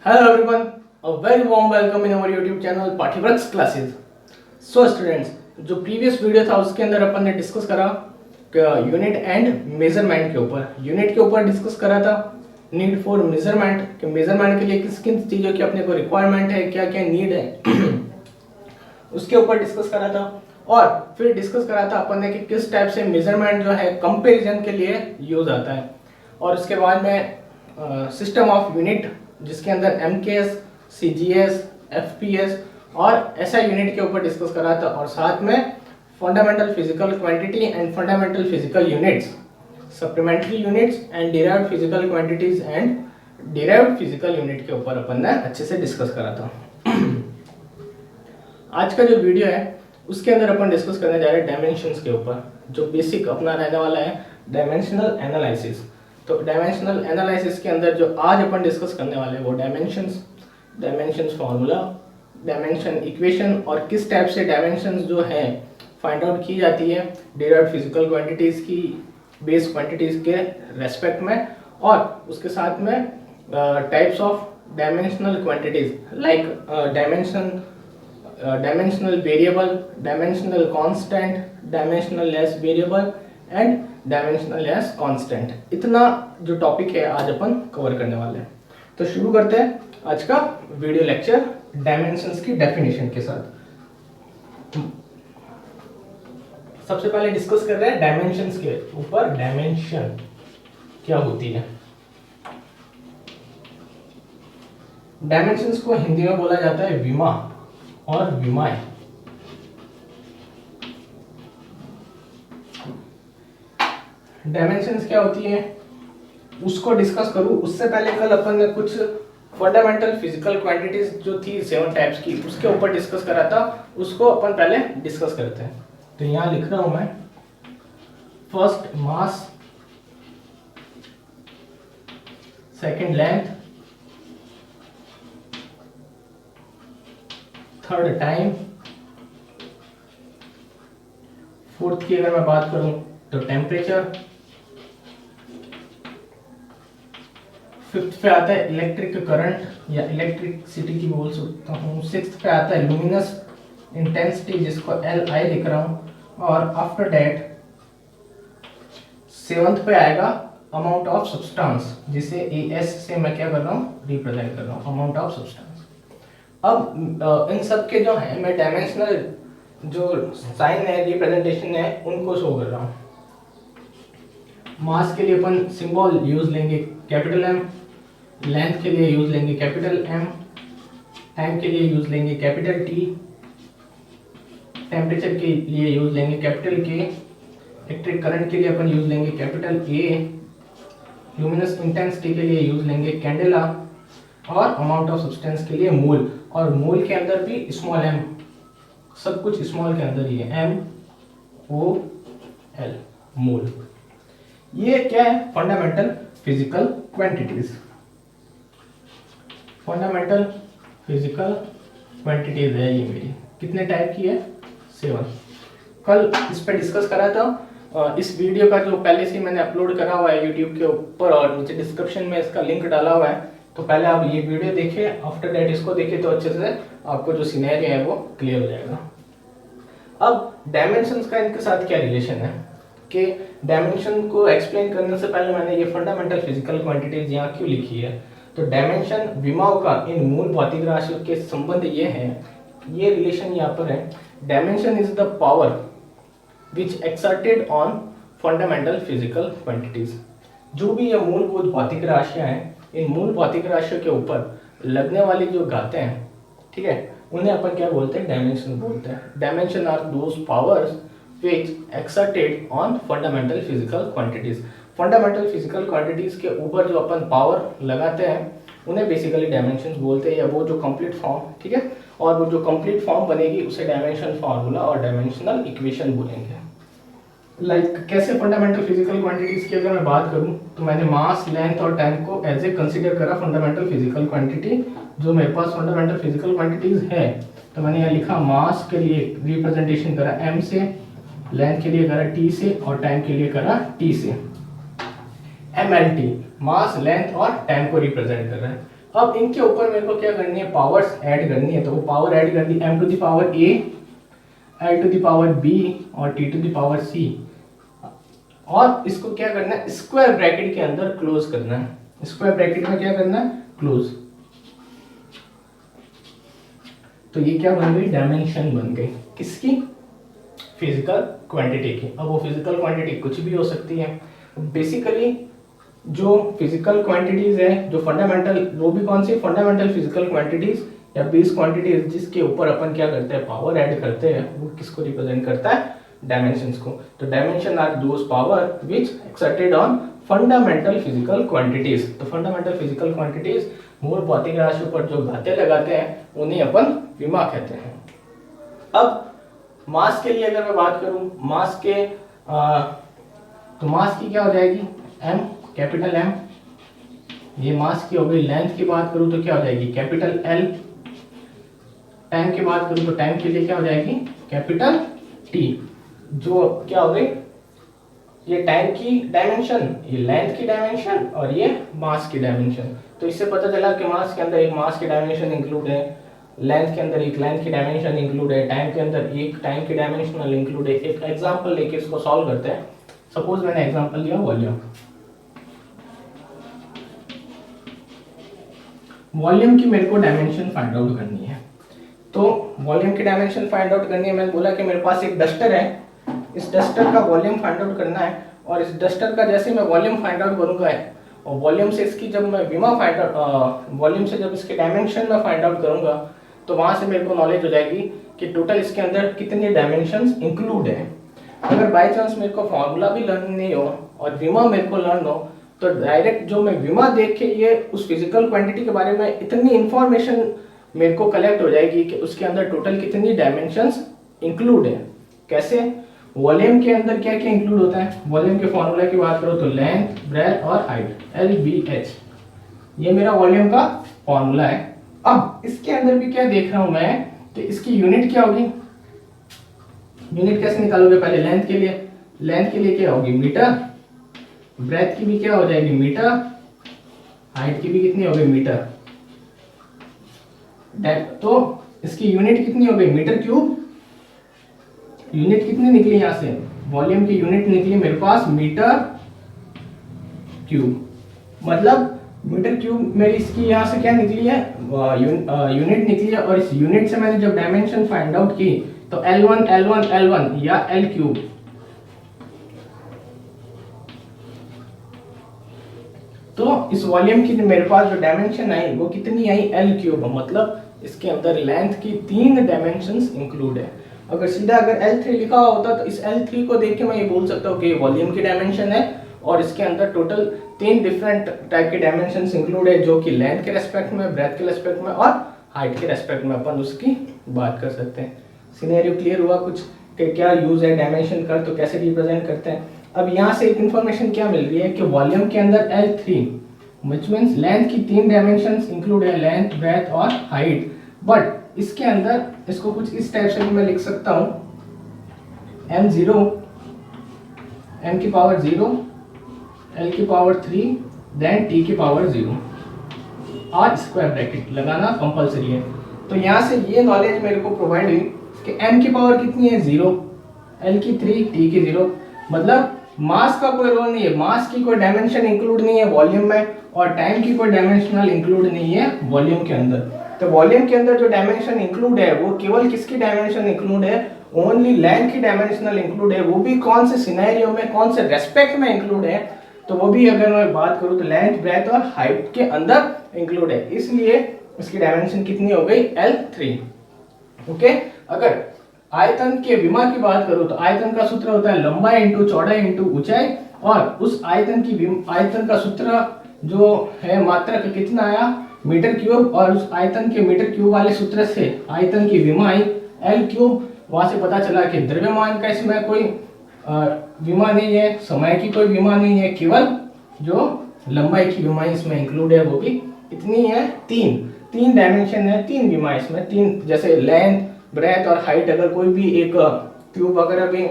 Hello everyone, a very warm welcome in our YouTube channel Pathyavriksha classes. So students, जो previous video था उसके अंदर अपन ने डिस्कस करा यूनिट एंड मेजरमेंट के ऊपर। यूनिट के ऊपर डिस्कस करा था नीड फॉर मेजरमेंट, कि मेजरमेंट के लिए किस किन चीज़ों की अपने को रिक्वायरमेंट है, क्या क्या नीड है उसके ऊपर डिस्कस करा था। और फिर डिस्कस करा था अपन ने कि किस टाइप से मेजरमेंट जो है कंपैरिजन के लिए यूज आता है। और उसके बाद में सिस्टम ऑफ यूनिट, जिसके अंदर MKS, CGS, FPS और SI यूनिट के ऊपर डिस्कस करा था। और साथ में fundamental physical quantity and fundamental physical units, supplementary units and derived physical quantities and derived physical unit के ऊपर अपन ने अच्छे से डिस्कस करा था। आज का जो वीडियो है उसके अंदर अपन डिस्कस करने जा रहे हैं डायमेंशंस के ऊपर। जो बेसिक अपना रहने वाला है डायमेंशनल एनालिसिस। तो डायमेंशनल एनालिसिस के अंदर जो आज अपन डिस्कस करने वाले हैं वो डायमेंशंस फार्मूला, डायमेंशन इक्वेशन और किस टाइप से डायमेंशंस जो है फाइंड आउट की जाती है डिराइव्ड फिजिकल क्वांटिटीज की बेस क्वांटिटीज के रेस्पेक्ट में। और उसके साथ में types of dimensional quantities like dimensional variable, dimensional constant, dimensional less variable and dimensional less constant. इतना जो टॉपिक है आज अपन कवर करने वाले हैं। तो शुरू करते हैं आज का वीडियो लेक्चर डायमेंशंस की डेफिनेशन के साथ। सबसे पहले डिस्कस कर रहे हैं डायमेंशंस के ऊपर। डायमेंशन क्या होती है? डायमेंशंस को हिंदी में बोला जाता है विमा और विमाएं। डायमेंशंस क्या होती है उसको डिस्कस करूं उससे पहले कल अपन ने कुछ फंडामेंटल फिजिकल क्वांटिटीज जो थी 7 टाइप्स की उसके ऊपर डिस्कस करा था, उसको अपन पहले डिस्कस करते हैं। तो यहां लिख रहा हूं मैं, first mass, second length, third time, fourth की अगर मैं बात करूं तो टेम्परेचर, फिफ्थ पे आता है इलेक्ट्रिक करंट या इलेक्ट्रिसिटी की बोल सकता हूँ। सिक्स्थ पे आता है लुमिनस इंटेंसिटी जिसको LI लिख रहा हूँ। और आफ्टर दैट सेवंथ पे आएगा अमाउंट ऑफ सब्सटेंस, जिसे AS से मैं क्या कर रहा हूँ रिप्रेजेंट कर रहा हूँ, अमाउंट ऑफ सब्सटेंस। अब इन सब के जो है मैं डायमेंशनल जो साइन है रिप्रेजेंटेशन है उनको शो कर रहा हूँ। मास के लिए अपन सिंबल यूज लेंगे कैपिटल M, लेंथ के लिए यूज लेंगे कैपिटल M, टाइम के लिए यूज लेंगे कैपिटल T, टेम्परेचर के लिए यूज लेंगे कैपिटल K, इलेक्ट्रिक करंट के लिए अपन यूज लेंगे कैपिटल A, ल्यूमिनस इंटेंसिटी के लिए यूज लेंगे कैंडेला और अमाउंट ऑफ सब्सटेंस के लिए मोल। और मोल के अंदर भी स्मॉल m, सब कुछ स्मॉल के अंदर ही है, MOL मोल। ये क्या है? Fundamental physical quantities. Fundamental physical quantities है ये मेरी। कितने टाइप की है? 7। कल इस पे डिस्कस करा था। इस वीडियो का जो पहले से मैंने अपलोड करा हुआ है यूट्यूब के ऊपर और नीचे डिस्क्रिप्शन में इसका लिंक डाला हुआ है, तो पहले आप ये वीडियो देखिए, आफ्टर दैट इसको देखिए तो अच्छे से आपको जो सिनेरियो है वो क्लियर हो जाएगा। अब डायमेंशंस का इनके साथ क्या रिलेशन है कि डायमेंशन को एक्सप्लेन करने से पहले मैंने ये फंडामेंटल फिजिकल क्वांटिटीज यहाँ क्यों लिखी है। तो डायमेंशन विमाओं का इन मूल भौतिक राशियों के संबंध ये है, ये रिलेशन यहाँ पर है। Dimension is the power which exerted on fundamental physical quantities. जो भी ये मूलभूत भौतिक राशियां हैं, इन मूल भौतिक राशियों के ऊपर लगने वाली जो घातें हैं, ठीक है, उन्हें अपन क्या बोलते हैं? डायमेंशन बोलते हैं। Dimension are those powers which exerted on fundamental physical quantities। Fundamental physical quantities के ऊपर जो अपन पावर लगाते हैं उन्हें बेसिकली डायमेंशंस बोलते हैं, या वो जो कंप्लीट फॉर्म, ठीक है, और वो जो कंप्लीट फॉर्म बनेगी उसे डायमेंशन फार्मूला और डायमेंशनल इक्वेशन बोलेंगे। लाइक कैसे फंडामेंटल फिजिकल क्वांटिटीज की अगर मैं बात करूं तो मैंने मास, लेंथ और टाइम को एज ए कंसीडर करा फंडामेंटल फिजिकल क्वांटिटी। जो मेरे पास फंडामेंटल फिजिकल क्वांटिटीज है तो मैंने यहाँ लिखा मास के लिए रिप्रेजेंटेशन करा M से, लेंथ के लिए करा T से और टाइम के लिए करा T से। MLT मास, लेंथ और टाइम को रिप्रेजेंट कर रहा है। अब इनके ऊपर मेरे को क्या करनी है, पावर्स ऐड करनी है। तो वो पावर ऐड कर दी, m to the power a, l to the power b और t to the power c। और इसको क्या करना है, स्क्वायर ब्रैकेट के अंदर क्लोज करना है। स्क्वायर ब्रैकेट में क्या करना है, क्लोज। तो ये क्या बन गई, डायमेंशन बन गई किसकी, फिजिकल क्वांटिटी की। अब वो फिजिकल क्वांटिटी कुछ भी हो सकती है। बेसिकली जो फिजिकल क्वांटिटीज है, जो फंडामेंटल, वो भी कौन सी, फंडामेंटल फिजिकल क्वांटिटीज या बेस क्वांटिटीज, जिसके ऊपर अपन क्या करते हैं, पावर ऐड करते हैं, वो किसको रिप्रेजेंट करता है, डायमेंशंस को। तो dimension are those power which exerted on fundamental physical quantities. तो फंडामेंटल फिजिकल क्वांटिटीज, मूल भौतिक राशियों पर जो घाते लगाते हैं, उन्हें अपन विमा कहते हैं। अब मास के लिए अगर मैं बात करूं, मास के तो मास की क्या हो जाएगी, m, कैपिटल M। ये मास की हो गई। लेंथ की बात करूं तो क्या हो जाएगी, कैपिटल L। टाइम की बात करूं तो टाइम के लिए क्या हो जाएगी, कैपिटल T। जो क्या हो गई, ये टाइम की डायमेंशन, ये लेंथ की डायमेंशन और ये मास की डायमेंशन। तो इससे पता चला कि मास के अंदर एक मास की डायमेंशन इंक्लूड है, लेंथ के अंदर एक लेंथ की डायमेंशन इंक्लूड है, टाइम के अंदर एक टाइम की डायमेंशनल इंक्लूड है। एक एग्जांपल लेके इसको सॉल्व करते हैं। सपोज मैंने एग्जांपल लिया वॉल्यूम। वॉल्यूम की मेरे को डायमेंशन फाइंड आउट करनी है। तो वॉल्यूम की डायमेंशन फाइंड आउट करनी है। मैंने बोला कि मेरे पास एक डस्टर है, इस डस्टर का वॉल्यूम फाइंड आउट करना है। और इस डस्टर का जैसे मैं वॉल्यूम फाइंड आउट करूंगा, और वॉल्यूम से इसकी जब मैं विमा फाइंड आउट, वॉल्यूम से जब इसके डायमेंशन में फाइंड आउट करूंगा, तो वहां से मेरे को नॉलेज हो जाएगी कि टोटल इसके अंदर कितनी डायमेंशंस इंक्लूड है। अगर बाय चांस मेरे को फॉर्मूला भी लर्न नहीं हो और विमा मेरे को लर्न हो, तो डायरेक्ट जो मैं विमा देख के ये उस फिजिकल क्वांटिटी के बारे में इतनी इंफॉर्मेशन मेरे को कलेक्ट हो जाएगी कि उसके अंदर टोटल कितनी डायमेंशंस इंक्लूड है। कैसे, वॉल्यूम के अंदर क्या क्या इंक्लूड होता है। वॉल्यूम के फॉर्मूला की बात करो तो लेंथ, ब्रेथ और हाइट, LBH, ये मेरा वॉल्यूम का फॉर्मूला है। अब इसके अंदर भी क्या देख रहा हूं मैं कि इसकी यूनिट क्या होगी। यूनिट कैसे निकालोगे, पहले लेंथ के लिए, लेंथ के लिए क्या होगी, मीटर। ब्रेथ की भी क्या हो जाएगी, मीटर। हाइट की भी कितनी हो गई, मीटर। तो इसकी यूनिट कितनी हो गई, मीटर क्यूब। यूनिट कितनी निकली यहां से, वॉल्यूम की यूनिट निकली मेरे पास मीटर क्यूब। मतलब मीटर क्यूब मेरी इसकी यहां से क्या निकली है, यूनिट निकली है। और इस यूनिट से मैंने जब डायमेंशन फाइंड आउट की तो L1 L1 L1 या L क्यूब। तो इस वॉल्यूम की मेरे पास जो डायमेंशन आई वो कितनी आई, L क्यूब। मतलब इसके अंदर लेंथ की 3 डायमेंशंस इंक्लूड है। अगर सीधा अगर L3 लिखा होता तो इस L3 को देख के मैं ये बोल सकता हूँ कि वॉल्यूम की डायमेंशन है और इसके अंदर टोटल 3 डिफरेंट टाइप के डायमेंशंस इंक्लूड है, जो कि लेंथ के रेस्पेक्ट में, ब्रेथ के रेस्पेक्ट में और हाइट के रेस्पेक्ट में अपन उसकी बात कर सकते हैं। सिनेरियो क्लियर हुआ कुछ कि क्या यूज है डायमेंशन का, तो कैसे रिप्रेजेंट करते हैं। अब यहाँ से एक इन्फॉर्मेशन क्या मिल रही है कि वॉल्यूम के अंदर L3 व्हिच मींस लेंथ की 3 डायमेंशंस इंक्लूड है, लेंथ, ब्रेथ और हाइट। बट इसके अंदर इसको कुछ इस टाइप से भी मैं लिख सकता हूं, m0, m की पावर 0, l की पावर 3, देन t की पावर 0 और स्क्वायर ब्रैकेट लगाना कंपलसरी है। तो यहाँ से ये नॉलेज मेरे को प्रोवाइड हुई कि m की पावर कितनी है 0, l की 3, t की 0। मतलब मास का कोई रोल नहीं है, मास की कोई डायमेंशन इंक्लूड नहीं है वॉल्यूम में, और टाइम की कोई डायमेंशनल इंक्लूड नहीं है वॉल्यूम के अंदर। तो वॉल्यूम के अंदर जो डायमेंशन इंक्लूड है वो केवल किसकी डायमेंशन इंक्लूड है, ओनली लेंथ की डायमेंशनल इंक्लूड है। वो भी कौन से सिनेरियो में, कौन से रेस्पेक्ट में इंक्लूड है, तो वो भी अगर मैं बात करूं तो लेंथ, ब्रेथ और हाइट के अंदर इंक्लूड है। इसलिए इसकी डायमेंशन कितनी हो गई, L3। ओके, अगर आयतन के विमा की बात करूं तो आयतन का सूत्र होता है लंबाई इंटू चौड़ाई इंटू ऊंचाई, और उस आयतन का सूत्र जो है मात्रक कितना आया, मीटर क्यूब, और उस आयतन के मीटर क्यूब वाले सूत्र से आयतन की विमा आई L क्यूब। वहां से पता चला कि द्रव्यमान का इसमें कोई विमा नहीं है, समय की कोई विमा नहीं है, केवल जो लंबाई की विमा इसमें इंक्लूड है, वो भी कितनी है, 3 डायमेंशन है, 3 विमा इसमें, 3 जैसे लेंथ, ब्रेथ और हाइट। अगर कोई भी एक क्यूब वगैरह भी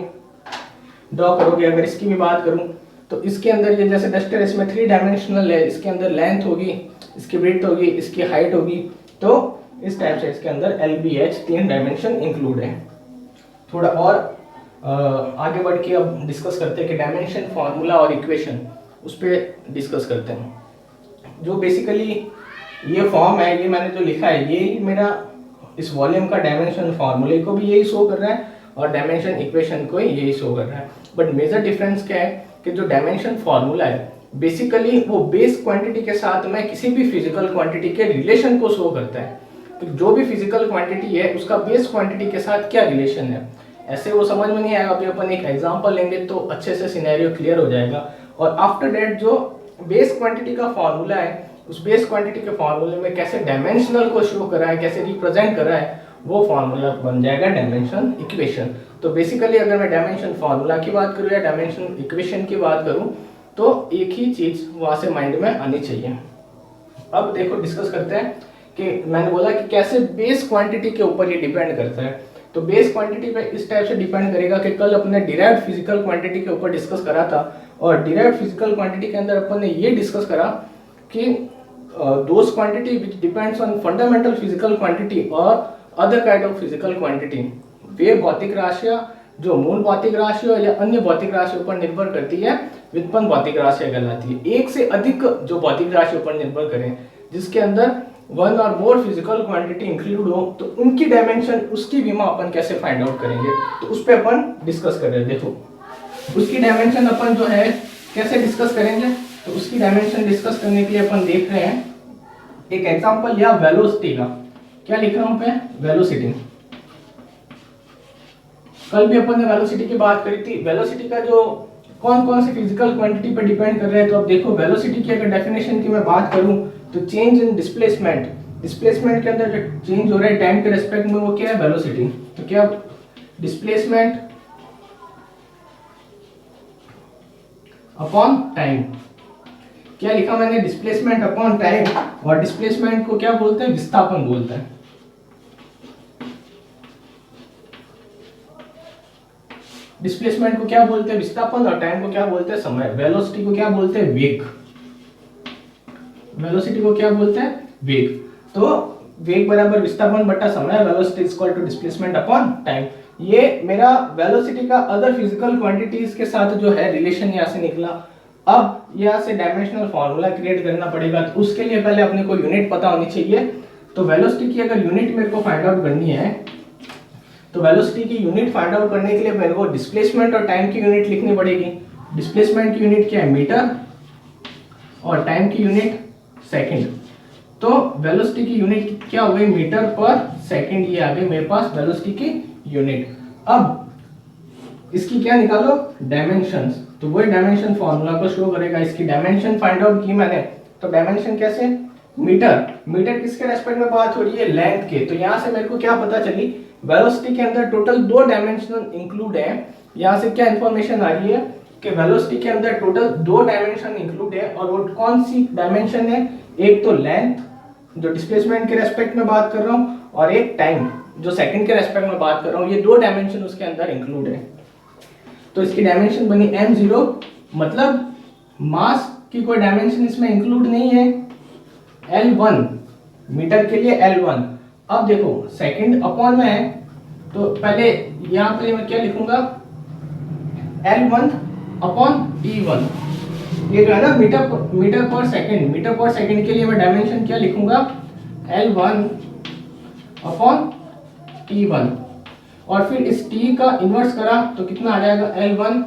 ड्रॉ करोगे, अगर इसकी भी बात करूं तो इसके अंदर ये जैसे डस्टर इसमें 3 डायमेंशनल है, इसके अंदर लेंथ होगी, इसकी ब्रेड्थ होगी, इसकी हाइट होगी, तो इस टाइप से इसके अंदर LBH 3 डायमेंशन इंक्लूड है। थोड़ा और आगे बढ़ के अब डिस्कस करते हैं कि डायमेंशन फार्मूला और इक्वेशन, उस पर डिस्कस करते हैं। जो बेसिकली ये फॉर्म है, ये मैंने जो लिखा है, ये मेरा इस वॉल्यूम का डायमेंशन फार्मूले को भी यही शो कर रहा है और डायमेंशन इक्वेशन को यही शो कर रहा है। बट मेजर डिफरेंस क्या है कि जो डायमेंशन फार्मूला है बेसिकली वो बेस क्वांटिटी के साथ में किसी भी फिजिकल क्वांटिटी के रिलेशन को शो करता है। तो जो भी फिजिकल क्वांटिटी है उसका बेस क्वांटिटी के साथ क्या रिलेशन है, ऐसे वो समझ में नहीं आएगा। अभी अपन एक एग्जांपल लेंगे तो अच्छे से सिनेरियो क्लियर हो जाएगा। और आफ्टर दैट जो बेस क्वांटिटी का फॉर्मूला है, उस बेस क्वांटिटी के फॉर्मूले में कैसे डायमेंशनल को शो करा है, कैसे रिप्रेजेंट करा है, वो फॉर्मूला बन जाएगा डायमेंशन इक्वेशन। तो बेसिकली अगर मैं डायमेंशन फॉर्मूला की बात करूँ या डायमेंशन इक्वेशन की बात करूँ तो एक ही चीज वहां से माइंड में आनी चाहिए। अब देखो डिस्कस करते हैं कि मैंने बोला कि कैसे बेस क्वांटिटी के ऊपर ये डिपेंड करता है। तो बेस क्वांटिटी पे इस टाइप से डिपेंड करेगा कि कल अपने डिराइव्ड फिजिकल क्वांटिटी के ऊपर डिस्कस करा था, और डिराइव्ड फिजिकल क्वांटिटी के अंदर अपन ने ये डिस्कस करा कि those quantity which depends on fundamental physical quantity और other kind of physical quantity, वे भौतिक राशियां जो मूल भौतिक राशियों या अन्य भौतिक राशियों पर निर्भर करती है व्युत्पन्न भौतिक राशियां कहलाती है। एक से अधिक जो भौतिक राशियों पर निर्भर करें, जिसके अंदर वन और मोर फिजिकल क्वांटिटी इंक्लूड हो, तो उनकी डायमेंशन, उसकी विमा अपन कैसे फाइंड आउट करेंगे, तो उस पर अपन डिस्कस कर रहे हैं। देखो उसकी डायमेंशन अपन जो है कैसे डिस्कस करेंगे, तो उसकी डायमेंशन डिस्कस करने के लिए अपन देख रहे हैं एक एग्जांपल लिया वेलोसिटी का। क्या लिख रहा हूं पे, वेलोसिटी। कल भी अपन ने वेलोसिटी की बात करी थी। वेलोसिटी का जो कौन कौन सी फिजिकल क्वांटिटी पर डिपेंड कर रहे हैं, तो अब देखो वेलोसिटी की अगर डेफिनेशन की मैं बात करूं तो चेंज इन डिस्प्लेसमेंट, डिस्प्लेसमेंट के अंदर जो चेंज हो रहा है टाइम के रेस्पेक्ट में, वो क्या है, वेलोसिटी। तो क्या डिस्प्लेसमेंट अपॉन टाइम, क्या लिखा मैंने, डिस्प्लेसमेंट अपॉन टाइम। और डिस्प्लेसमेंट को क्या बोलते हैं, विस्थापन बोलते हैं। डिस्प्लेसमेंट को क्या बोलते हैं, विस्थापन, और टाइम को क्या बोलते हैं, समय। वेलोसिटी को क्या बोलते हैं, वेग। वेलोसिटी को क्या बोलते हैं, वेग। तो वेग बराबर विस्थापन बटा समय, velocity is equal to displacement upon time. ये मेरा वेलोसिटी का अदर फिजिकल क्वांटिटीज के साथ जो है रिलेशन यहाँ से निकला। अब यहाँ से डायमेंशनल फॉर्मूला क्रिएट करना पड़ेगा, तो उसके लिए पहले अपने को यूनिट पता होनी चाहिए। तो वेलोसिटी की अगर यूनिट मेरे को फाइंड आउट करनी है, तो वेलोसिटी की यूनिट फाइंड आउट करने के लिए मेरे को डिस्प्लेसमेंट और टाइम की यूनिट लिखनी पड़ेगी। डिस्प्लेसमेंट की यूनिट क्या है, मीटर, और टाइम की यूनिट सेकंड। तो वेलोसिटी की यूनिट क्या हो गई, मीटर पर सेकंड, ये आ गई मेरे पास वेलोसिटी की यूनिट। अब इसकी क्या निकालो, डायमेंशंस। तो वही डायमेंशन फॉर्मूला को शो करेगा। इसकी डायमेंशन फाइंड आउट की मैंने, तो डायमेंशन कैसे, मीटर। मीटर किसके रेस्पेक्ट में बात हो रही है, लेंथ के। तो यहाँ से मेरे को क्या पता चली, वेलोसिटी के अंदर टोटल 2 डायमेंशन इंक्लूड है। यहाँ से क्या इंफॉर्मेशन आ रही है कि वेलोसिटी के अंदर टोटल 2 डायमेंशन इंक्लूड है। और वो कौन सी डायमेंशन है, एक तो लेंथ जो डिस्प्लेसमेंट के रेस्पेक्ट में बात कर रहा हूँ, और एक टाइम जो सेकंड के रेस्पेक्ट में बात कर रहा हूँ। ये 2 डायमेंशन उसके अंदर इंक्लूड है। तो इसकी डायमेंशन बनी m0, मतलब मास की कोई डायमेंशन इसमें इंक्लूड नहीं है। L1 मीटर के लिए L1। अब देखो सेकंड अपॉन में है, तो पहले यहाँ पे मैं क्या लिखूंगा, L1 अपॉन T1। ये जो है ना मीटर पर सेकंड, मीटर पर सेकंड के लिए मैं डायमेंशन क्या लिखूंगा, L1 अपॉन T1। और फिर इस T का इन्वर्स करा तो कितना आ जाएगा, L1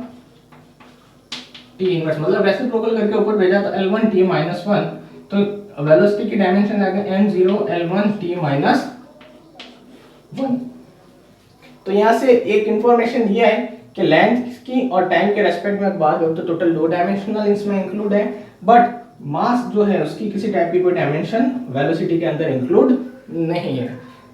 T इन्वर्स, मतलब रेसिप्रोकल करके ऊपर भेजा तो L1 T माइनस 1। तो वेलोसिटी की डायमेंशन आ गया m0 L1 T माइनस 1। तो यहाँ से एक इंफॉर्मेशन ये है कि लेंथ की और टाइम के रेस्पेक्ट में बात करूँ तो टोटल 2 डायमेंशनल इसमें इंक्लूड है। बट मास जो है उसकी किसी टाइप की कोई डायमेंशन वेलोसिटी के अंदर इंक्लूड नहीं है।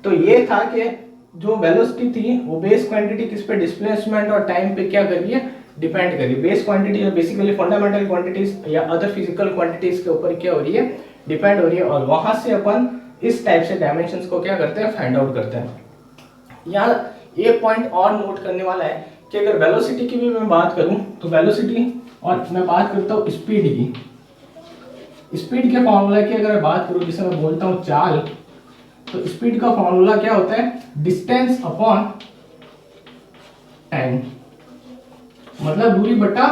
तो ये था कि जो वेलोसिटी थी वो बेस क्वांटिटी किस पे, डिस्प्लेसमेंट और टाइम पे क्या कर रही है, डिपेंड कर रही है। Base quantity basically fundamental quantities या अदर फिजिकल क्वांटिटीज के ऊपर क्या हो रही है, डिपेंड हो रही है। और वहां से अपन इस टाइप से डायमेंशंस को क्या करते हैं, फाइंड आउट करते हैं। यहाँ एक पॉइंट और नोट करने वाला है कि अगर वेलोसिटी की भी मैं बात करूं तो वेलोसिटी और मैं बात करता हूँ स्पीड की। स्पीड के फॉर्मूला की अगर मैं बात करूँ, जिसे मैं बोलता हूँ चाल, तो स्पीड का फॉर्मूला क्या होता है? डिस्टेंस अपॉन टाइम, मतलब दूरी बटा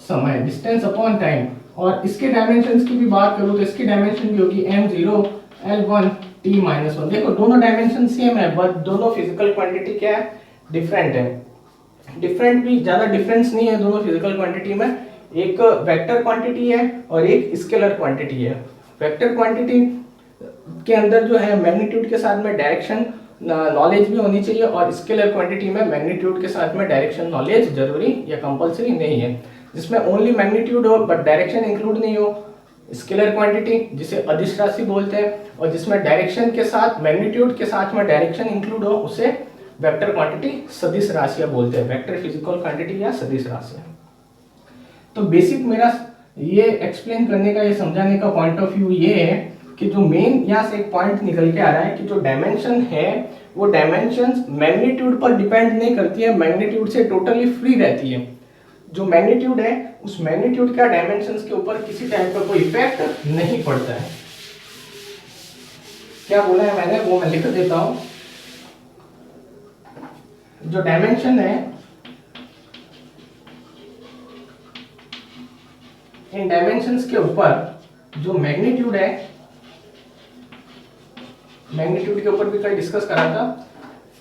समय, डिस्टेंस अपॉन टाइम। और इसके डायमेंशंस की भी बात करूँ तो इसकी डायमेंशन भी होगी m0 l1 t-1। देखो दोनों डायमेंशन सेम है, बट दोनों फिजिकल क्वांटिटी क्या है? डिफरेंट है। डिफरेंट भी ज्यादा डिफरेंस नहीं है दोनों फिजिकल क्वांटिटी में। एक वेक्टर क्वांटिटी है और एक स्केलर क्वांटिटी है। वेक्टर क्वांटिटी के अंदर जो है मैग्नीट्यूड के साथ में डायरेक्शन नॉलेज भी होनी चाहिए, और स्केलर क्वांटिटी में मैग्नीट्यूड के साथ में डायरेक्शन नॉलेज जरूरी या कंपलसरी नहीं है। जिसमें ओनली मैग्नीट्यूड हो बट डायरेक्शन इंक्लूड नहीं हो, स्केलर क्वांटिटी जिसे अदिश राशि बोलते हैं, और जिसमें डायरेक्शन के साथ मैग्नीट्यूड के साथ में डायरेक्शन इंक्लूड हो उसे वेक्टर क्वांटिटी सदिश राशियां बोलते हैं, वेक्टर फिजिकल क्वांटिटी या सदिश राशियां। तो बेसिक मेरा ये एक्सप्लेन करने का, ये समझाने का पॉइंट ऑफ व्यू ये है कि जो मेन यहाँ से एक पॉइंट निकल के आ रहा है कि जो डायमेंशन है वो डायमेंशन मैग्नीट्यूड पर डिपेंड नहीं करती है, मैग्नीट्यूड से टोटली फ्री रहती है। जो मैग्नीट्यूड है उस मैग्नीट्यूड का डायमेंशंस के ऊपर किसी टाइप का कोई इफेक्ट नहीं पड़ता है। क्या बोला है मैंने वो मैं लिख देता हूं। जो डायमेंशन है, इन डायमेंशंस के ऊपर जो मैग्नीट्यूड है, मैग्नीट्यूड के ऊपर भी कल डिस्कस करा था,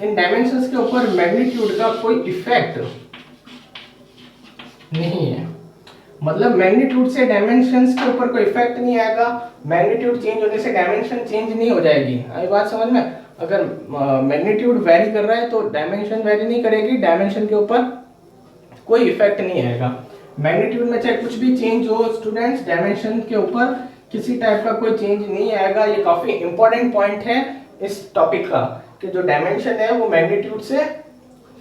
इन डायमेंशंस के ऊपर मैग्नीट्यूड का कोई इफेक्ट नहीं है। मतलब मैग्नीट्यूड से डायमेंशंस के ऊपर कोई इफेक्ट नहीं आएगा, मैग्नीट्यूड चेंज होने से डायमेंशन चेंज नहीं हो जाएगी। आई बात समझ में? अगर मैग्नीट्यूड वेरी कर रहा है तो डायमेंशन वेरी नहीं करेगी, डायमेंशन के ऊपर कोई इफेक्ट नहीं आएगा। मैग्नीट्यूड में चाहे कुछ भी चेंज हो स्टूडेंट्स, डायमेंशन के ऊपर किसी टाइप का कोई चेंज नहीं आएगा। ये काफी इंपॉर्टेंट पॉइंट है इस टॉपिक का कि जो डायमेंशन है वो मैग्नीट्यूड से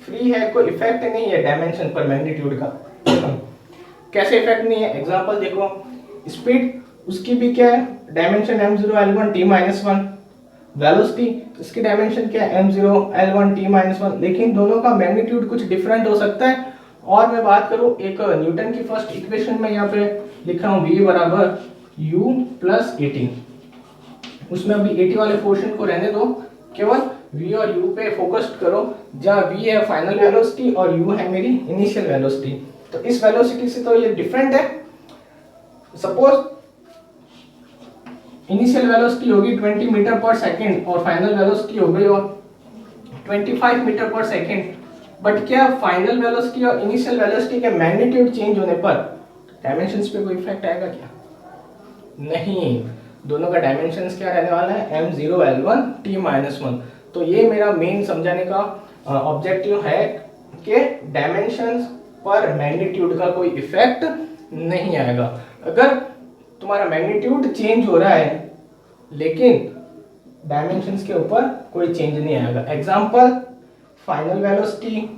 फ्री है, कोई इफेक्ट नहीं है डायमेंशन पर मैग्नीट्यूड का। कैसे इफेक्ट नहीं है? एग्जांपल देखो, स्पीड उसकी भी क्या है? Dimension m0 l1 t-1। Velocity इसकी डायमेंशन क्या है? m0 l1 t-1। लेकिन दोनों का मैग्नीट्यूड कुछ डिफरेंट हो सकता है। और मैं बात करूं एक न्यूटन की फर्स्ट इक्वेशन में यहाँ पे लिख रहा हूँ v बराबर u प्लस 80। उसमें अभी 80 वाले पोर्शन को रहने दो, केवल v और u पे फोकस्ड करो, जहाँ v है फाइनल वेलोसिटी और u है मेरी इनिशियल वेलोसिटी। तो इस वेलोसिटी से तो ये डिफरेंट है। सपोज इनिशियल वेलोसिटी होगी 20 मीटर पर सेकेंड और फाइनल वेलोसिटी हो गई और 25 मीटर पर सेकेंड। बट क्या फाइनल वेलोसिटी और इनिशियल वेलोसिटी के मैग्नीट्यूड चेंज होने पर डायमेंशंस पे कोई इफेक्ट आएगा क्या? नहीं, दोनों का डायमेंशंस क्या रहने वाला है? m0 l1 t-1। तो ये मेरा मेन समझाने का ऑब्जेक्टिव है कि डायमेंशंस पर मैग्नीट्यूड का कोई इफेक्ट नहीं आएगा। अगर तुम्हारा मैग्नीट्यूड चेंज हो रहा है लेकिन डायमेंशंस के ऊपर कोई चेंज नहीं आएगा। Example, final velocity,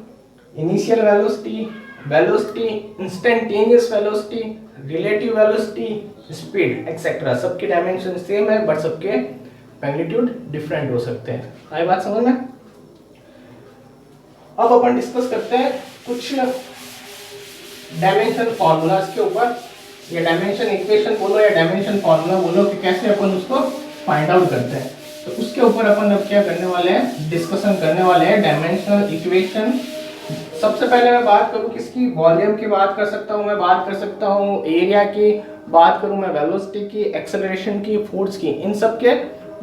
initial velocity, velocity, instantaneous velocity, relative velocity, speed etcetera, सबके डायमेंशन सेम है बट सबके मैग्नीट्यूड डिफरेंट हो सकते हैं। आई बात समझ में? अब अपन डिस्कस करते हैं कुछ डायमेंशन फॉर्मूलाज के ऊपर, या डायमेंशन इक्वेशन बोलो या डायमेंशन फॉर्मूला बोलो कि कैसे अपन उसको फाइंड आउट करते हैं। तो उसके ऊपर अपन अब क्या करने वाले हैं? डिस्कशन करने वाले हैं डायमेंशनल इक्वेशन। सबसे पहले मैं बात करूं किसकी? वॉल्यूम की बात कर सकता हूं, मैं बात कर सकता हूं एरिया की, बात करूं मैं वेलोसिटी की, एक्सेलरेशन की, फोर्स की। इन सब के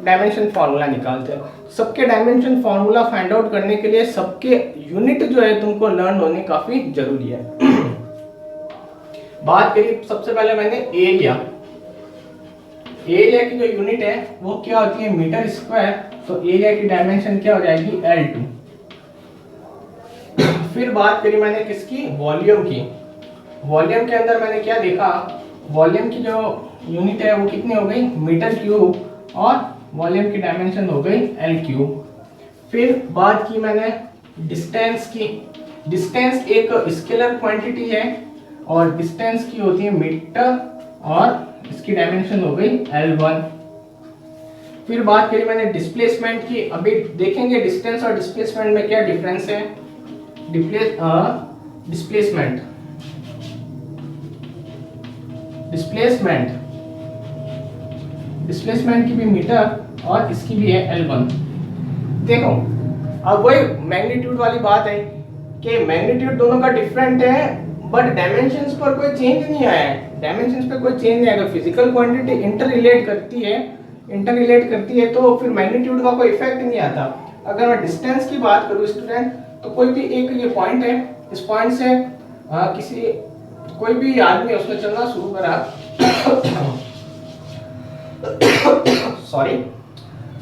डायमेंशन फार्मूला निकालते हैं। सबके डायमेंशन फार्मूला फाइंड आउट करने के लिए सबके यूनिट जो है तुमको लर्न होने काफी जरूरी है। बात करिए सबसे पहले मैंने एरिया। एरिया की जो यूनिट है वो क्या होती है? Metre square. तो एरिया की डायमेंशन क्या हो जाएगी? L2। फिर बात करी मैंने किसकी? वॉल्यूम की। वॉल्यूम के अंदर मैंने क्या देखा? वॉल्यूम की जो यूनिट है वो कितनी हो गई? मीटर क्यूब, और वॉल्यूम की डायमेंशन हो गई L3। फिर बात की मैंने डिस्टेंस की। डिस्टेंस एक स्केलर क्वांटिटी है और डिस्टेंस की होती है मीटर, और इसकी डायमेंशन हो गई L1। फिर बात करी मैंने डिस्प्लेसमेंट की। अभी देखेंगे डिस्टेंस और डिस्प्लेसमेंट में क्या डिफरेंस है। डिस्प्लेसमेंट डिस्प्लेसमेंट, डिस्प्लेसमेंट की भी मीटर और इसकी भी है L1। देखो अब वही मैग्नीट्यूड वाली बात है कि मैग्नीट्यूड दोनों का डिफरेंट है बट डायमेंशंस पर कोई चेंज नहीं आया है, डायमेंशंस पे कोई चेंज नहीं आएगा। फिजिकल क्वांटिटी इंटर रिलेट करती है तो फिर मैग्नीट्यूड का कोई इफेक्ट नहीं आता। अगर मैं डिस्टेंस की बात करूं स्टूडेंट, तो कोई भी एक ये पॉइंट है, इस पॉइंट से किसी कोई भी आदमी उसने चलना शुरू करा सॉरी,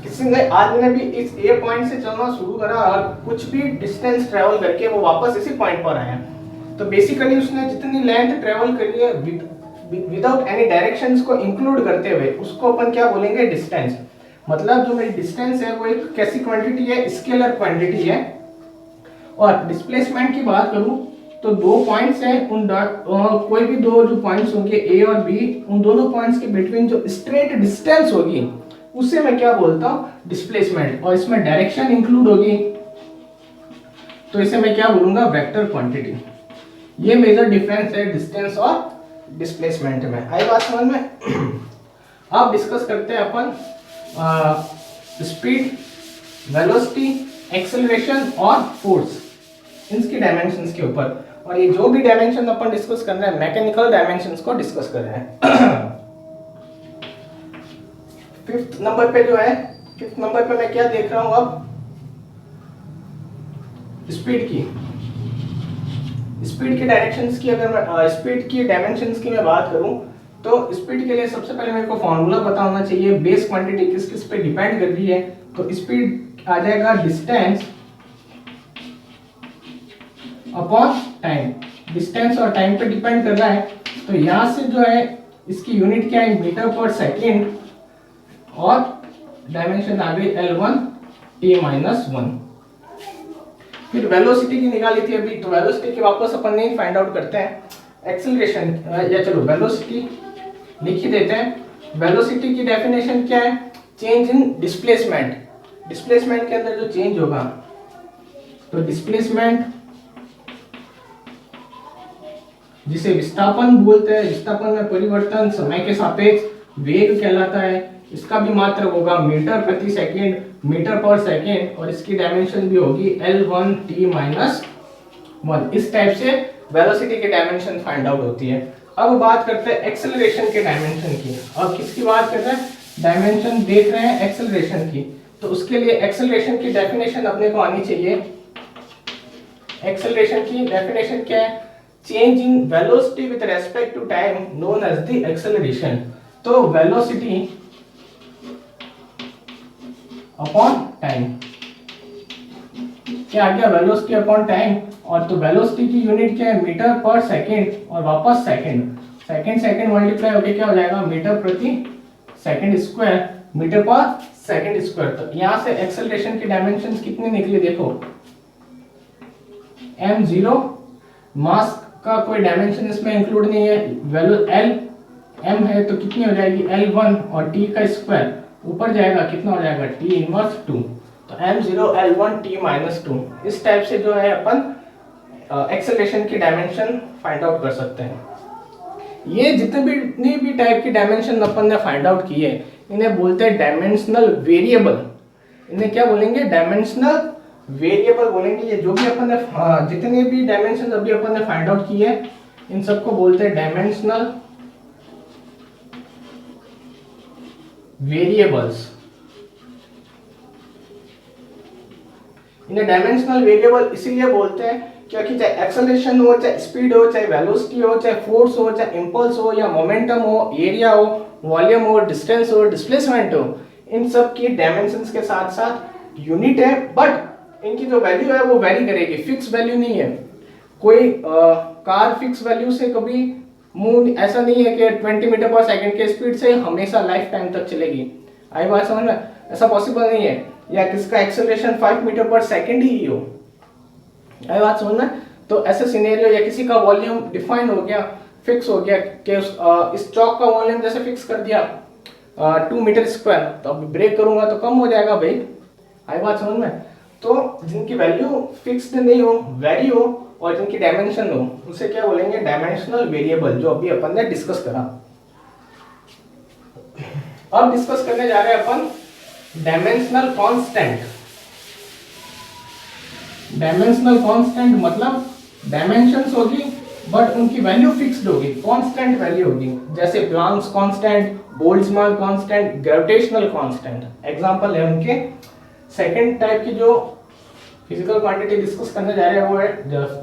किसी ने आदमी ने भी इस ए पॉइंट से चलना शुरू करा और कुछ भी डिस्टेंस ट्रेवल करके वो वापस इसी पॉइंट पर आया, तो बेसिकली उसने जितनी लेंथ ट्रेवल करी है विदाउट एनी डायरेक्शंस को इंक्लूड करते हुए उसको अपन क्या बोलेंगे, डिस्टेंस। मतलब जो मेरी डिस्टेंस है वो एक कैसी क्वांटिटी है, स्केलर क्वांटिटी है। और डिस्प्लेसमेंट की बात करूं तो दो पॉइंट्स हैं, उन कोई भी दो जो पॉइंट्स होंगे ए और बी, उन दोनों पॉइंट्स के बिटवीन जो स्ट्रेट डिस्टेंस होगी उसे मैं क्या बोलता हूं, डिस्प्लेसमेंट। और इसमें डायरेक्शन इंक्लूड होगी तो इसे मैं क्या बोलूंगा, वेक्टर क्वांटिटी। ये मेजर डिफरेंस है डिस्टेंस और डिस्प्लेसमेंट में। आई बात समझ में? अब डिस्कस करते हैं अपन स्पीड, वेलोसिटी, एक्सेलरेशन और फोर्स, इनकी डायमेंशंस के ऊपर। और ये जो भी डायमेंशन अपन डिस्कस कर रहे हैं मैकेनिकल डायमेंशंस को डिस्कस कर रहे हैं। फिफ्थ नंबर पे जो है, फिफ्थ नंबर पे मैं क्या देख रहा हूं अब, स्पीड की डायरेक्शंस की। अगर मैं स्पीड की डायमेंशंस की मैं बात करूं तो स्पीड के लिए सबसे पहले मेरे को फॉर्मूला पता होना चाहिए, बेस क्वांटिटी किस किस पे डिपेंड कर रही है। तो स्पीड आ जाएगा डिस्टेंस अपॉन टाइम, डिस्टेंस और टाइम पे डिपेंड कर रहा है। तो यहां से जो है इसकी यूनिट क्या है, मीटर पर सेकेंड, और डायमेंशन आ गई L1 T-1। फिर वेलोसिटी की निकाली थी अभी, तो वेलोसिटी की वापस अपन नहीं फाइंड आउट करते हैं। एक्सेलरेशन या चलो वेलोसिटी लिख ही देते हैं। वेलोसिटी की डेफिनेशन क्या है, चेंज इन डिस्प्लेसमेंट, डिस्प्लेसमेंट के अंदर जो चेंज होगा, तो डिस्प्लेसमेंट जिसे विस्थापन बोलते हैं, विस्थापन में परिवर्तन समय के सापेक्ष वेग कहलाता है। इसका भी मात्रक होगा मीटर प्रति सेकंड, मीटर पर सेकंड, और इसकी डायमेंशन भी होगी L1 T-1। इस टाइप से वेलोसिटी की डायमेंशन फाइंड आउट होती है। अब बात करते हैं एक्सेलरेशन के डायमेंशन की। अब किसकी बात कर रहे हैं, डायमेंशन देख रहे हैं एक्सेलरेशन की। तो उसके लिए एक्सेलरेशन की डेफिनेशन अपने को आनी चाहिए। एक्सेलरेशन की डेफिनेशन क्या है, change in velocity with respect to time known as the acceleration. तो वेलोसिटी अपॉन टाइम, क्या आ गया, वेलोसिटी अपॉन टाइम। और तो वेलोसिटी की यूनिट क्या है, मीटर पर सेकंड, और वापस सेकंड, सेकंड मल्टीप्लाई होके क्या हो जाएगा, मीटर प्रति सेकंड स्क्वायर, मीटर पर सेकंड स्क्वायर। तो यहां से एक्सेलरेशन की डायमेंशंस कितनी निकली देखो, m0, मास का कोई डायमेंशन इसमें इंक्लूड नहीं है, वैल्यू L m है तो कितनी हो जाएगी L1, और t का स्क्वायर ऊपर जाएगा कितना हो जाएगा T इनवर्स 2। तो m0 L1 T-2, इस टाइप से जो है अपन एक्सेलरेशन की डायमेंशन फाइंड आउट कर सकते हैं। ये जितनी भी टाइप की डायमेंशन अपन ने फाइंड आउट की है इन्हें बोलते हैं डायमेंशनल वेरिएबल। इन्हें क्या बोलेंगे, डायमेंशनल वेरिएबल बोलेंगे। ये जो भी अपन ने जितने भी डायमेंशन अभी अपन ने फाइंड आउट की है इन सबको बोलते हैं डायमेंशनल वेरिएबल्स। इन्हें डायमेंशनल वेरिएबल इसीलिए बोलते हैं क्योंकि चाहे एक्सेलरेशन हो, चाहे स्पीड हो, चाहे वेलोसिटी हो, चाहे फोर्स हो, चाहे इंपल्स हो, या मोमेंटम हो, एरिया हो, वॉल्यूम हो, डिस्टेंस हो, डिस्प्लेसमेंट हो, इन सब की डायमेंशंस के साथ साथ यूनिट है, बट इनकी जो वैल्यू है वो वेरी करेगी, फिक्स वैल्यू नहीं है। कोई कार फिक्स वैल्यू से कभी मूव, ऐसा नहीं है कि 20 मीटर पर सेकंड के स्पीड से हमेशा लाइफ टाइम तक चलेगी। आई बात समझ में, ऐसा पॉसिबल नहीं है। या किसका एक्सेलरेशन 5 मीटर पर सेकंड ही हो, आई बात समझ में। तो ऐसे सिनेरियो, या किसी का वॉल्यूम डिफाइन हो गया, फिक्स हो गया कि इस चौक का वॉल्यूम जैसे फिक्स कर दिया 2 मीटर स्क्वायर, तो अब ब्रेक करूंगा तो कम हो जाएगा भाई, आई बात समझ में। तो जिनकी वैल्यू फिक्स्ड नहीं हो, वेरी हो, और जिनकी डायमेंशन हो, उसे क्या बोलेंगे, डायमेंशनल वेरिएबल, जो अभी अपन ने डिस्कस करा। अब डिस्कस करने जा रहे हैं अपन डायमेंशनल कांस्टेंट। डायमेंशनल कांस्टेंट मतलब डायमेंशंस होगी बट उनकी वैल्यू फिक्स्ड होगी, कांस्टेंट वैल्यू होगी, जैसे Planck's constant, Boltzmann constant, gravitational constant example है उनके। सेकंड टाइप की जो फिजिकल क्वांटिटी डिस्कस करने जा रहे हैं वो है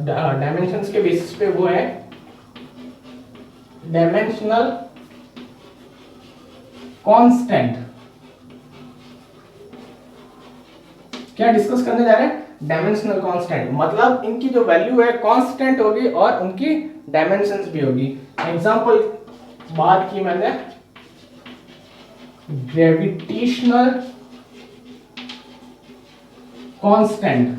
डायमेंशंस के बेसिस पे, वो है डायमेंशनल कांस्टेंट। क्या डिस्कस करने जा रहे हैं? डायमेंशनल कांस्टेंट मतलब इनकी जो वैल्यू है कांस्टेंट होगी और उनकी डायमेंशंस भी होगी। एग्जांपल बात की मैंने ग्रेविटेशनल कांस्टेंट,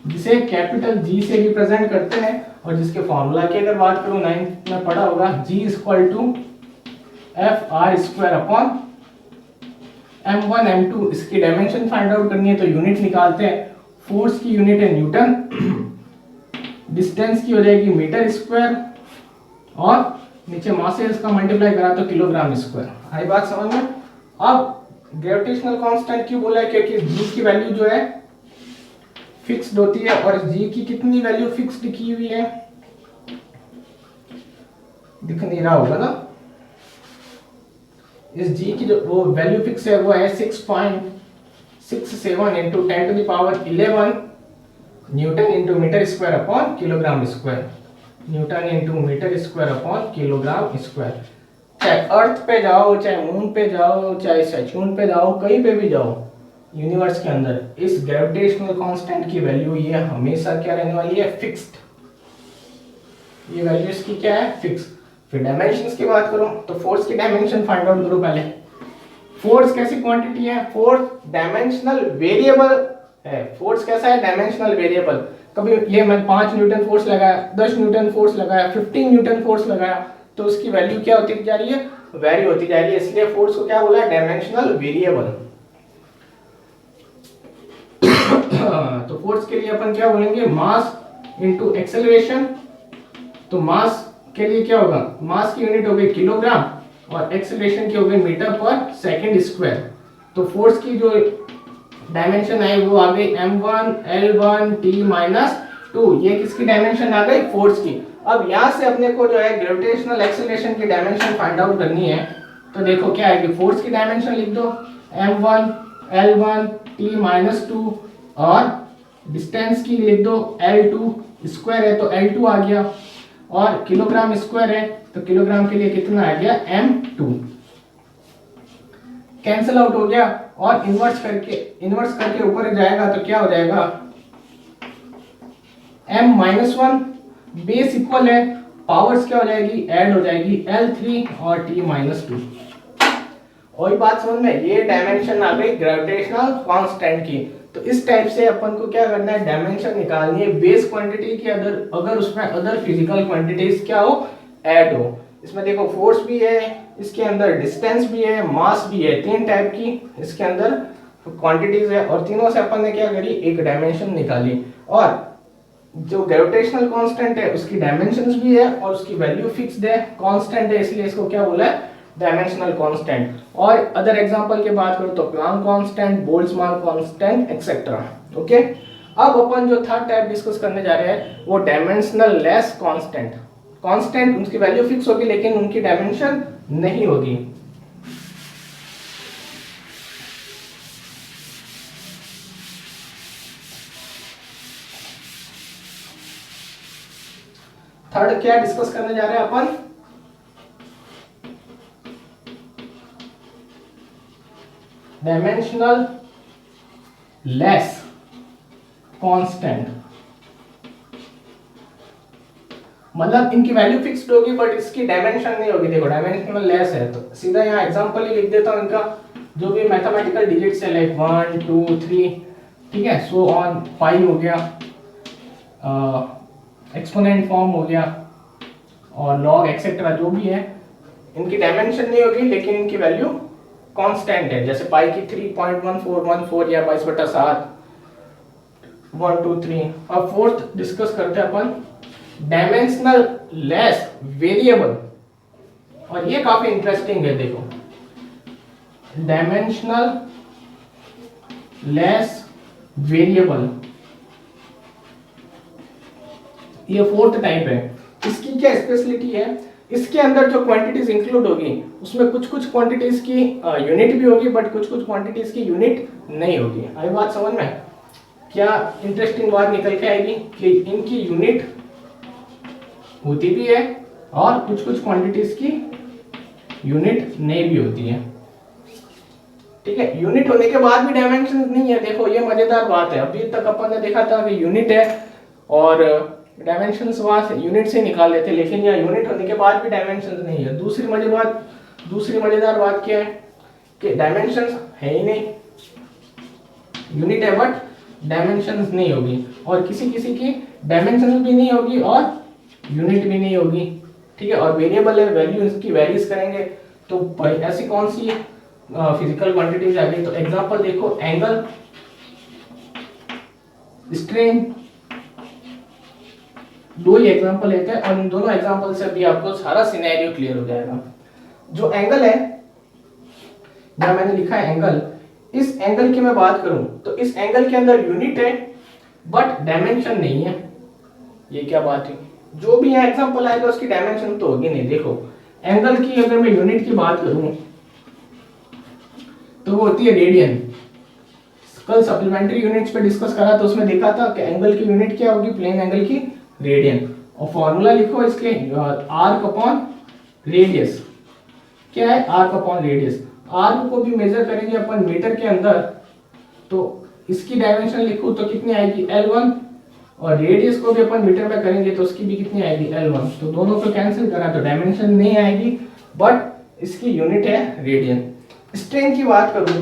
जिसे कैपिटल जी से रिप्रेजेंट करते हैं और जिसके फॉर्मूला की अगर बात करूं 9th में पढ़ा होगा, G = F(r²) m1 m2। इसकी डायमेंशन फाइंड आउट करनी है तो यूनिट निकालते हैं। फोर्स की यूनिट है न्यूटन, डिस्टेंस की हो जाएगी मीटर स्क्वायर और नीचे मास है इसका मल्टीप्लाई करा तो किलोग्राम स्क्वायर। आई बात समझ में? अब ग्रेविटेशनल कांस्टेंट क्यों बोला है? क्योंकि g की वैल्यू जो है फिक्स्ड होती है और g की कितनी वैल्यू फिक्स्ड की हुई है दिख नहीं रहा होगा ना। इस g की जो वो वैल्यू फिक्स है वो है 6.67 into 10⁻11 newton into metre square upon kilogram square, newton into metre square upon kilogram square. चाहे अर्थ पे जाओ, चाहे मून पे जाओ, चाहे सैटर्न पे जाओ, कहीं पे भी जाओ यूनिवर्स के अंदर, इस ग्रेविटेशनल कांस्टेंट की वैल्यू ये हमेशा क्या रहने वाली है? फिक्स्ड। ये वैल्यू इसकी क्या है? फिक्स। फिर डायमेंशंस की बात करो तो फोर्स की डायमेंशन फाइंड आउट करो पहले। फोर्स कैसी क्वांटिटी है? फोर्स डायमेंशनल वेरिएबल है। फोर्स कैसा है? Dimensional variable. कभी ये मैं 5 न्यूटन फोर्स लगाया, 10 न्यूटन फोर्स लगाया, 15 न्यूटन फोर्स लगाया तो उसकी वैल्यू क्या होती जा रही है? वेरी होती जा रही है। इसलिए फोर्स को क्या बोला है? Dimensional variable. तो फोर्स के लिए अपन क्या बोलेंगे? Mass into acceleration. तो मास के लिए क्या होगा? मास की यूनिट हो गई किलोग्राम और एक्सेलरेशन की हो गई मीटर पर सेकंड स्क्वायर। तो फोर्स की जो डायमेंशन आई वो आ गई m1 L1 T-2। ये किसकी डायमेंशन आ गई? फोर्स की। अब यहां से अपने को जो है ग्रेविटेशनल एक्सेलरेशन की डायमेंशन फाइंड आउट करनी है तो देखो क्या आएगी? फोर्स की डायमेंशन लिख दो m1 L1 T-2 और डिस्टेंस की लिख दो L2, स्क्वायर है तो L2 आ गया और किलोग्राम स्क्वायर है तो किलोग्राम के लिए कितना आ गया? m2। कैंसिल आउट हो गया और इन्वर्स करके ऊपर जाएगा तो क्या हो जाएगा? m-1 बेस इक्वल है, पावर्स क्या हो जाएगी? ऐड हो जाएगी L3 और T-2। वही बात समझ में? ये डायमेंशन आ गई ग्रेविटेशनल कांस्टेंट की। तो इस टाइप से अपन को क्या करना है? डायमेंशन निकालनी है बेस क्वांटिटी की, अगर उसमें अदर फिजिकल क्वांटिटीज क्या हो? ऐड हो। इसमें देखो फोर्स भी है, इसके अंदर डिस्टेंस भी है, मास भी है, 3 टाइप की इसके अंदर क्वांटिटीज है और तीनों से अपन ने क्या करी? एक डायमेंशन निकाली। और जो ग्रेविटेशनल कांस्टेंट है उसकी डायमेंशंस भी है और उसकी वैल्यू फिक्स्ड है, कांस्टेंट है, इसलिए इसको क्या बोला है? Dimensional constant. और अदर एग्जांपल की बात करो तो Planck constant, Boltzmann constant etcetera. Okay, अब अपन जो थर्ड टाइप डिस्कस करने जा रहे हैं वो डायमेंशनल लेस कांस्टेंट। कांस्टेंट उनकी वैल्यू फिक्स होगी लेकिन उनकी डायमेंशन नहीं होगी। थर्ड क्या डिस्कस करने जा रहे हैं अपन? डायमेंशनल लेस कांस्टेंट मतलब इनकी वैल्यू फिक्स्ड होगी बट इसकी डायमेंशन नहीं होगी। देखो डायमेंशनल लेस है तो सीधा यहाँ एग्जांपल ही लिख देता हूँ इनका, जो भी मैथमेटिकल डिजिट्स है लाइक 1 2 3, ठीक है, सो ऑन, पाई हो गया, एक्सपोनेंट फॉर्म हो गया और लॉग एक्सेट्रा जो भी है, इनकी डायमेंशन नहीं होगी लेकिन इनकी वैल्यू कांस्टेंट है। जैसे पाई की 3.1414 या 22/7, 1 2 3। अब फोर्थ डिस्कस करते हैं अपन डायमेंशनल लेस वेरिएबल, और ये काफी इंटरेस्टिंग है। देखो डायमेंशनल लेस वेरिएबल, ये फोर्थ टाइप है। इसकी क्या स्पेशलिटी है, इसके अंदर जो क्वांटिटीज इंक्लूड होगी उसमें कुछ कुछ क्वांटिटीज की यूनिट भी होगी बट कुछ कुछ क्वांटिटीज की यूनिट नहीं होगी। आई बात समझ में? क्या इंटरेस्टिंग बात निकल के आएगी कि इनकी यूनिट होती भी है और कुछ कुछ क्वांटिटीज की यूनिट नहीं भी होती है। ठीक है, यूनिट होने के बाद भी डायमेंशन नहीं है। देखो ये मजेदार बात है, अभी तक अपन ने देखा था कि यूनिट है और डायमेंशंस वहां से यूनिट से निकाल लेते, लेकिन यहाँ यूनिट होने के बाद भी डायमेंशंस नहीं है। दूसरी मजेदार बात क्या है कि डायमेंशंस है ही नहीं, यूनिट है बट डायमेंशंस नहीं होगी, और किसी किसी की डायमेंशंस भी नहीं होगी और यूनिट भी नहीं होगी। ठीक है, और वेरिएबल है, वैल्यू इसकी वेरीज करेंगे। तो भाई ऐसी कौन सी फिजिकल क्वांटिटीज आ गई? तो एग्जांपल देखो, एंगल, स्ट्रेन, दो ही एग्जांपल लेते हैं और इन दोनों एग्जांपल से भी आपको सारा सिनेरियो क्लियर हो जाएगा। जो एंगल है, जहां मैंने लिखा है एंगल, इस एंगल की मैं बात करूं तो इस एंगल के अंदर यूनिट है बट डायमेंशन नहीं है। ये क्या बात है? जो भी यहाँ एग्जांपल आएगा उसकी डायमेंशन तो होगी नहीं। देखो एंगल की अगर मैं यूनिट की बात करूं तो वो होती है रेडियन। कल सप्लीमेंट्री यूनिट्स पे डिस्कस करा तो उसमें देखा था कि एंगल की यूनिट क्या होगी, प्लेन एंगल की रेडियन। और फॉर्मूला लिखो इसके, आर्क अपॉन रेडियस। क्या है? Arc upon radius. आर्क को भी मेजर करेंगे अपन मीटर के अंदर, तो इसकी डायमेंशन लिखो तो कितनी आएगी, L1, और रेडियस को भी अपन मीटर में करेंगे तो उसकी भी कितनी आएगी, L1। तो दोनों को कैंसिल करा तो डायमेंशन नहीं आएगी बट इसकी यूनिट है रेडियन। स्ट्रेन की बात करूं,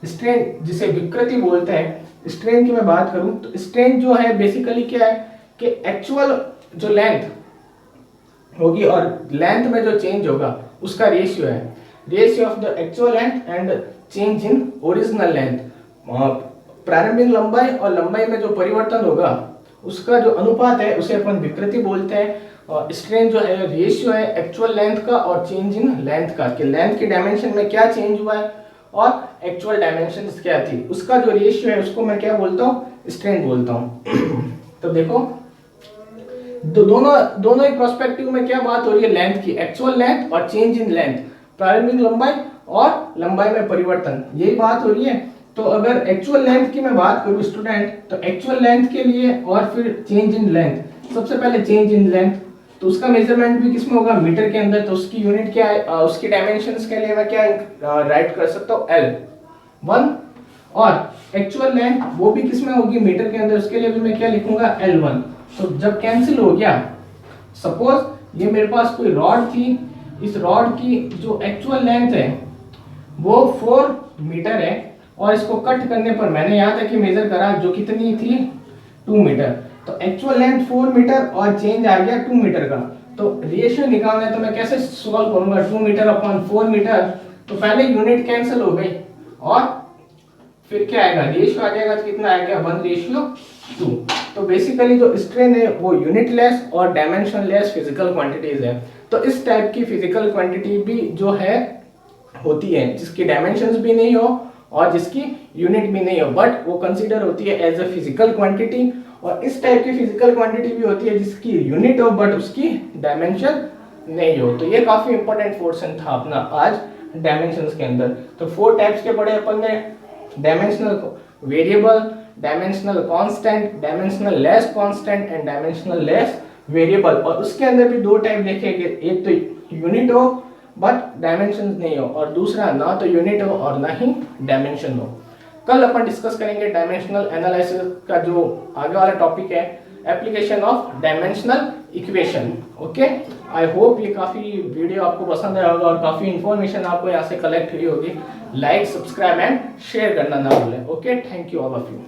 स्ट्रेन जिसे विकृति बोलते हैं, स्ट्रेन की मैं बात करूं तो स्ट्रेन जो है बेसिकली क्या है कि एक्चुअल जो लेंथ होगी और लेंथ में जो चेंज होगा उसका रेशियो है, ratio of the actual length and change in original length. प्रारंभिक लंबाई और लंबाई में जो परिवर्तन होगा उसका जो अनुपात है उसे अपन विकृति बोलते हैं। और स्ट्रेन जो है रेशियो है एक्चुअल लेंथ का और चेंज इन लेंथ का, कि लेंथ की डायमेंशन में क्या चेंज हुआ है और एक्चुअल डायमेंशंस क्या थी, उसका जो रेशियो है उसको मैं क्या बोलता हूँ, स्ट्रेन बोलता हूँ। तो देखो दोनों ही प्रोस्पेक्टिव में क्या बात हो रही है, लेंथ की, एक्चुअल लेंथ और चेंज इन लेंथ, प्रारंभिक लंबाई और लंबाई में परिवर्तन, यही बात हो रही है। तो अगर एक्चुअल लेंथ की मैं बात करूं स्टूडेंट, तो एक्चुअल लेंथ के लिए और फिर चेंज इन लेंथ, सबसे पहले चेंज इन लेंथ, तो उसका मेजरमेंट भी किसमें होगा, मीटर के अंदर। तो उसकी यूनिट क्या है, उसकी डायमेंशंस के लिए मैं क्या राइट कर सकता हूँ, L1, और एक्चुअल लेंथ वो भी किसमें होगी, मीटर के अंदर, उसके लिए भी मैं क्या लिखूंगा, L1। तो जब कैंसिल हो गया, सपोज ये मेरे पास कोई रॉड थी, इस रॉड की जो एक्चुअल लेंथ है वो 4 मीटर है और इसको कट करने पर मैंने यहाँ तक मेजर करा जो कितनी थी, 2 मीटर। तो एक्चुअल लेंथ 4 मीटर और चेंज आ गया 2 मीटर का। तो रेशियो निकालना है तो मैं कैसे सॉल्व करूंगा, 2 मीटर अपॉन 4 मीटर। तो पहले यूनिट कैंसिल हो गई और फिर क्या आएगा, रेशियो आ जाएगा, तो कितना आएगा, 1:2। तो बेसिकली जो स्ट्रेन है वो यूनिट लेस और डायमेंशन लेस फिजिकल क्वांटिटीज है। तो इस टाइप की फिजिकल क्वांटिटी भी जो है होती है जिसकी डायमेंशंस भी नहीं हो और जिसकी यूनिट भी नहीं हो, बट वो कंसीडर होती है एज अ फिजिकल क्वांटिटी। और इस टाइप की फिजिकल क्वांटिटी भी होती है जिसकी यूनिट हो बट उसकी डायमेंशन नहीं हो। तो ये काफी इंपॉर्टेंट पोर्शन था अपना आज डायमेंशंस के अंदर। तो 4 टाइप्स के पढ़े अपन ने, dimensional variable, dimensional constant, dimensional less constant and dimensional less variable. और उसके अंदर भी 2 टाइप देखे गए, एक तो यूनिट हो बट डायमेंशन नहीं हो, और दूसरा ना तो यूनिट हो और ना ही डायमेंशन हो। कल अपन डिस्कस करेंगे डायमेंशनल एनालिसिस का जो आगे वाला टॉपिक है, application of dimensional equation. Okay, I hope ये काफी वीडियो आपको पसंद आया होगा और काफी इंफॉर्मेशन आपको यहाँ से कलेक्ट हुई होगी। लाइक, सब्सक्राइब एंड शेयर करना ना भूलें। Okay, thank you all of you.